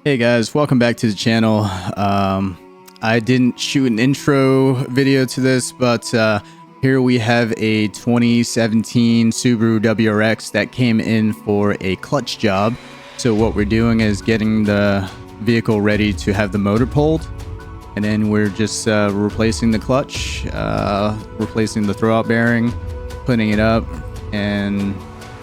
Hey guys, welcome back to the channel. I didn't shoot an intro video to this, but here we have a 2017 Subaru WRX that came in for a clutch job. So what we're doing is getting the vehicle ready to have the motor pulled, and then we're just replacing the clutch, replacing the throwout bearing, putting it up, and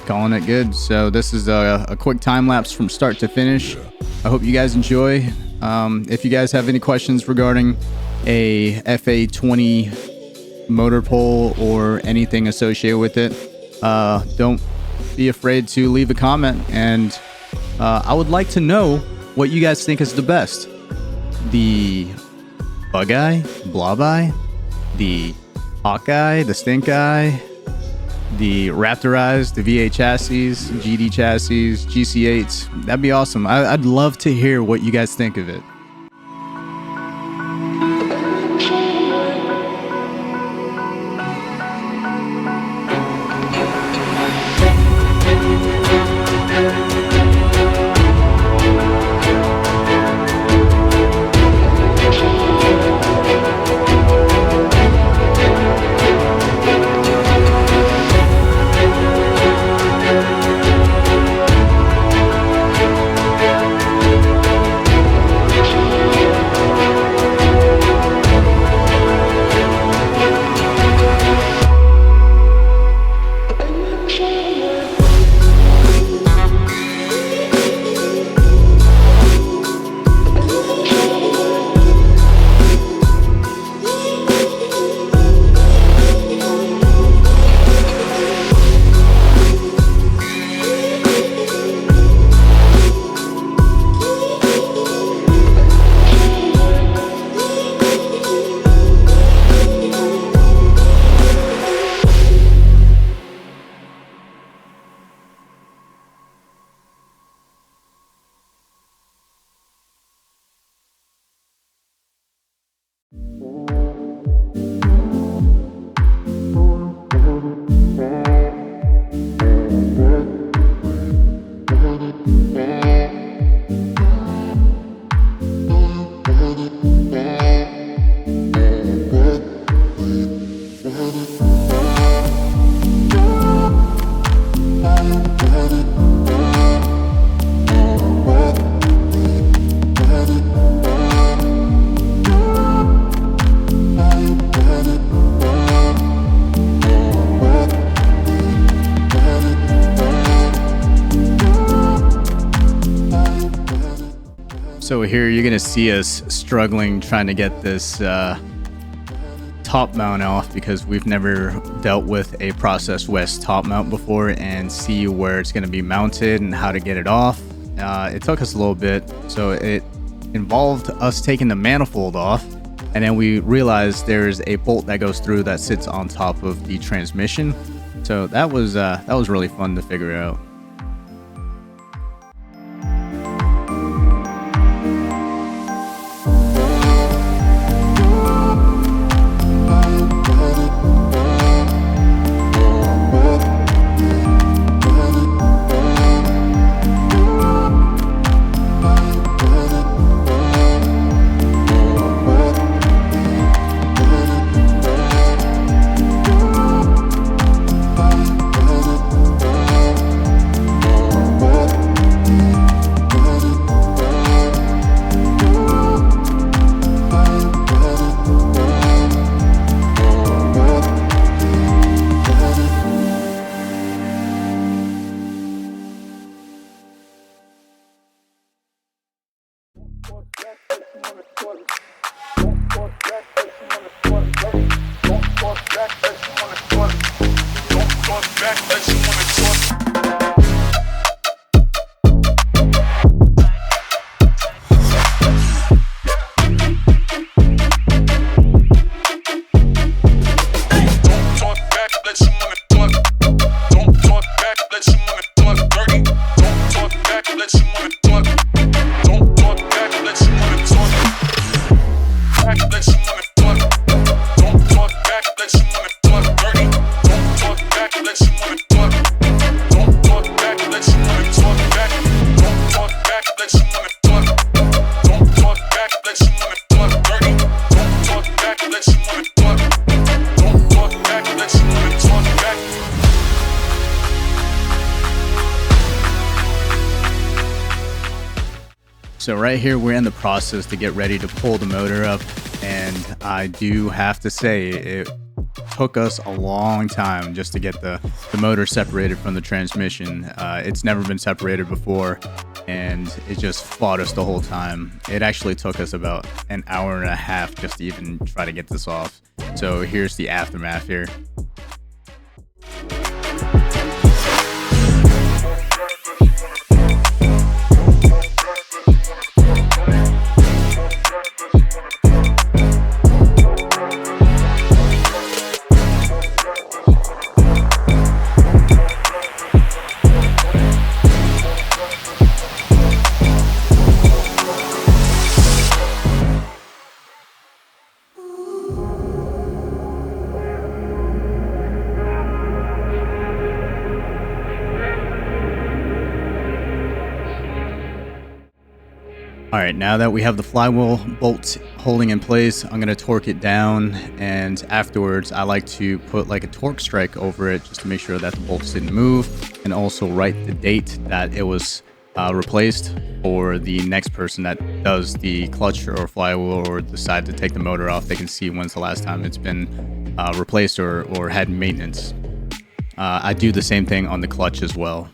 calling it good. So this is a quick time lapse from start to finish. I hope you guys enjoy. If you guys have any questions regarding a FA20 motor pull or anything associated with it, don't be afraid to leave a comment. And I would like to know what you guys think is the best: the bug eye, blob eye, the hawk eye, the stink eye, the Raptorized, the V8 chassis, GD chassis, GC8s. That'd be awesome. I'd love to hear what you guys think of it. So here you're gonna see us struggling trying to get this top mount off, because we've never dealt with a Process West top mount before, and see where it's gonna be mounted and how to get it off. It took us a little bit, so it involved us taking the manifold off, and then we realized there's a bolt that goes through that sits on top of the transmission. So that was really fun to figure out. Let you wanna talk. So right here, we're in the process to get ready to pull the motor up, and I do have to say it took us a long time just to get the motor separated from the transmission. It's never been separated before, and it just fought us the whole time. It actually took us about an hour and a half just to even try to get this off. So here's the aftermath here. All right, now that we have the flywheel bolts holding in place, I'm going to torque it down, and afterwards I like to put like a torque strike over it just to make sure that the bolts didn't move, and also write the date that it was replaced for the next person that does the clutch or flywheel or decide to take the motor off. They can see when's the last time it's been replaced or had maintenance. I do the same thing on the clutch as well.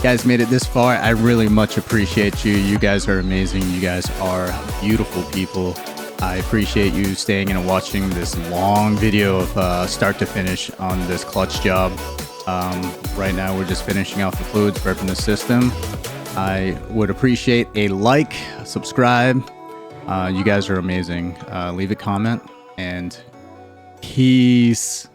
Guys made it this far. I really much appreciate you. You guys are amazing. You guys are beautiful people. I appreciate you staying in and watching this long video of start to finish on this clutch job. Right now we're just finishing off the fluids, prepping the system. I would appreciate a like, subscribe. You guys are amazing. Leave a comment and peace.